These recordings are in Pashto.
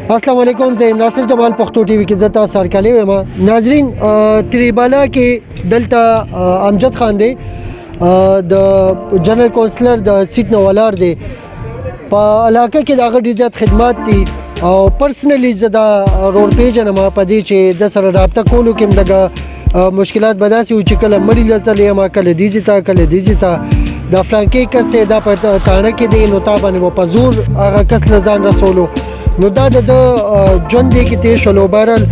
अस्सलाम वालेकुम, ज़ैन नासिर जमाल पख्तो टीवी की ज़ता सरकले वेमा नाजरीन त्रिबाला के दलता अमजद खान दे द जनरल काउंसलर द सीट न वलार दे पा इलाका के दाग डिजत खिदमत थी और पर्सनली ज़दा रोड पेज नमा पदी चे दसर राब्ता कोलू के लगा मुश्किलात बदासी ऊँची कल मरी लजले मा कल दीजिता द फ्रांके कस से दा पता ताना के दे नोताबा ने वो पजूर आगा कस लजान रसोलो نو دا د ژوند دی کې تیر شولو بهرحال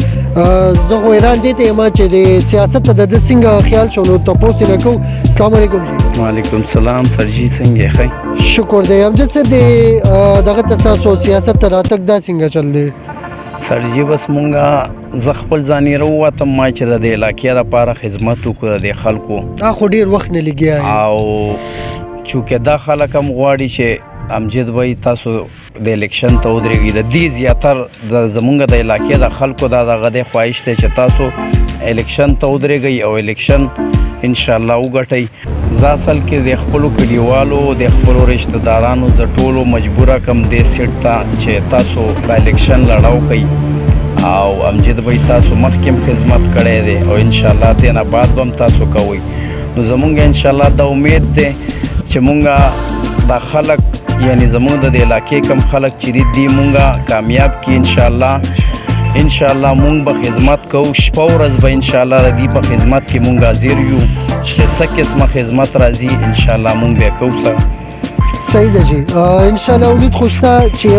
زه خو حیران دې ته یم چې د سیاست ته د څنګه خیال شو نو تپوس یې نه کوو. السلام علیکم جی. وعلیکم سلام سر جی څنګه یې ښه شکر دی امجد صاحب د دغه تاسو سیاست ته راتګ دا څنګه چل دی سر جی بس مونږه زه خپل ځاني راووتم ما چې د علاقې لپاره خدمت وکړو د خلکو خو ډېر وخت نه لګیا او چونکې دا خلک هم غواړي چې امجد وای تاسو د الیکشن ته ودرېږئ د دې زیاتر د زمونږ د علاقې د خلکو دا دغه د خواهش دی چې تاسو الیکشن ته ودرېږئ او الیکشن انشاءالله وګټئ. زه اصل کې د خپلو کلیوالو د خپلو رشته دارانو زه ټولو مجبوره کړم دې سیټ ته چې تاسو د الیکشن لړاو کوئ او امجد وای تاسو مخکې خدمت کړی دی او انشاءالله دې نه بعد به هم تاسو کوئ. نو زمونږ انشاءالله د امید دی چې مونږ دا خلک یعنی زمونږ د علاقې کم خلک چې دي مونږه کامیاب کی انشاءالله مونږ به خدمت کوو شپه ورځ به انشاءالله د دې په خدمت کې مونږ حاضر یو چې څه قسمه خدمت راځي انشاءالله مونږ به کوو. صحیح ده جی انشاءالله امید خو شته چې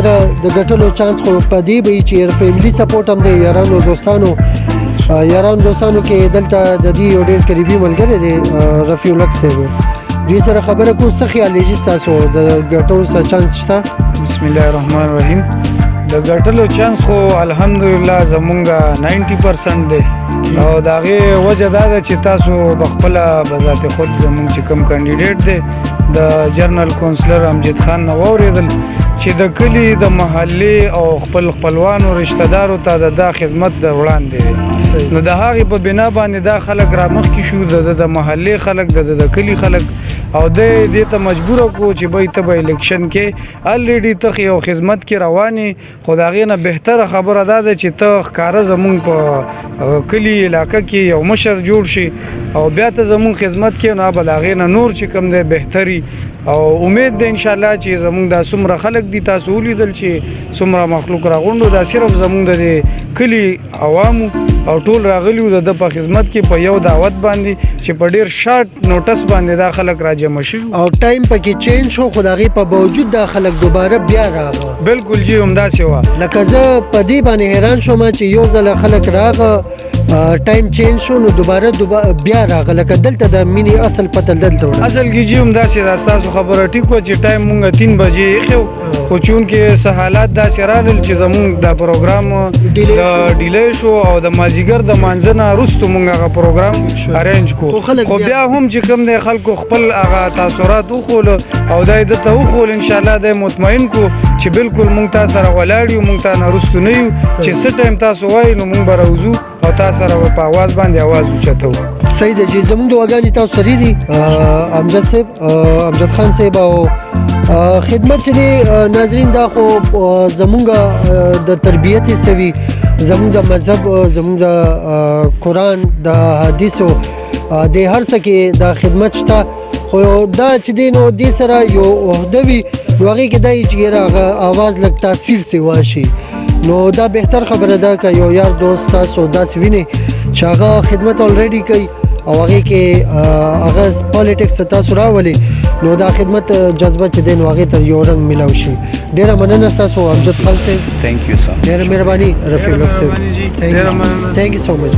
د ګټلو چانس خو په دې به چې فیملی سپورټ هم دی یارانو دوستانو کې دلته د دې یو ډېر قریبي ملګری دی رفیع الحق صاحب دوی سره خبره کو څه خیال دی تاسو د ګټلو څه چانس شته؟ بسم الله الرحمن الرحیم. د ګټلو چانس خو الحمدلله زمونږ 90% دی او د هغې وجه دا ده چې تاسو پخپله بذات خود زمونږ چې کوم کینډیډیټ دی د جنرال کونسلر امجد خان نه واورېدل چې د کلي د محلې او خپلوانو رشته دارو ته د خدمت د وړاندې دی نو د هغې په بنا باندې دا خلک رامخکې شو د محلې خلک د کلي خلک او دې ته مجبور کو چې به ته به الیکشن کې الریډي ته یو خدمت کې رواني خو د هغې نه بهتره خبره دا ده چې ته ښکاره زمونږ په کلي علاقه کې یو مشر جوړ شي او بیا ته زمونږ خدمت کې نو به د هغې نه نور چې کوم دی بهتري او امید ده انشاءالله چې زمونږ دا څومره خلک دي تاسو ولیدل چې څومره مخلوق راغونډو دا صرف زمونږ د کلي عوامو او ټول راغلیو د په خدمت کې په یو دعوت باندې چې په ډیر شارټ نوټس باندې دا خلک راجمع شي او ټایم پکې چینج شو خو د هغې په باوجود دا خلک دوباره بیا راغله. بالکل جی همداسې وه لکه زه په دې باندې حیران شوم چې یو ځله خلک راغه ټایم چینج شو نو دوباره بیا راغله لکه دلته د مینې اصل پته دلته وړه اصل کې جی همداسې ده ستاسو خبره ټیک وه چې ټایم مونږ 3 بجې ایښی خو چونکې څه حالات داسې راغلل چې زمونږ دا پروګرام د ډیلی شو او د مازدیګر د مانځه نه وروستو مونږ هغه پروګرام ارینج کو خو بیا هم چې کوم دی خلکو خپل هغه تاثرات وښولو او دا یې درته وښول انشاءالله دی مطمئن کو چې بالکل مونږ تا سره ولاړ یو مونږ تا نه وروستو نه یو چې څه ټایم تاسو وایي نو مونږ به راوځو او تا سره به په اواز باندې اواز اوچتوو. صحیح ده جی زمونږ دعاګانې تاسو سره دي امجد صاحب امجد خان صاحب او خدمت چې دی ناظرین دا خو زمونږ د تربیت سوي زمونږ د مذهب زمونږ د قرآن د حدیثو د هر څه کې دا خدمت شته خو دا چې دی نو دې سره یو عهده وي نو هغې کې دا یي چې هغه آواز لږ تاثیر سي واشي نو دا بهتر خبره ده که یو یار دوست تاسو داسې وینئ چې هغه خدمت الریډي کوي او هغې کې هغه پالیټکس ته تاسو راولئ نو دا خدمت جذبه چې دی نو هغې ته یو رنګ میلاو شي. ډېره مننه ستاسو امجد خان صاحب. تھینک یو سر. ډېره مهرباني رفیع الحق صاحب. تھینک یو سو مچ.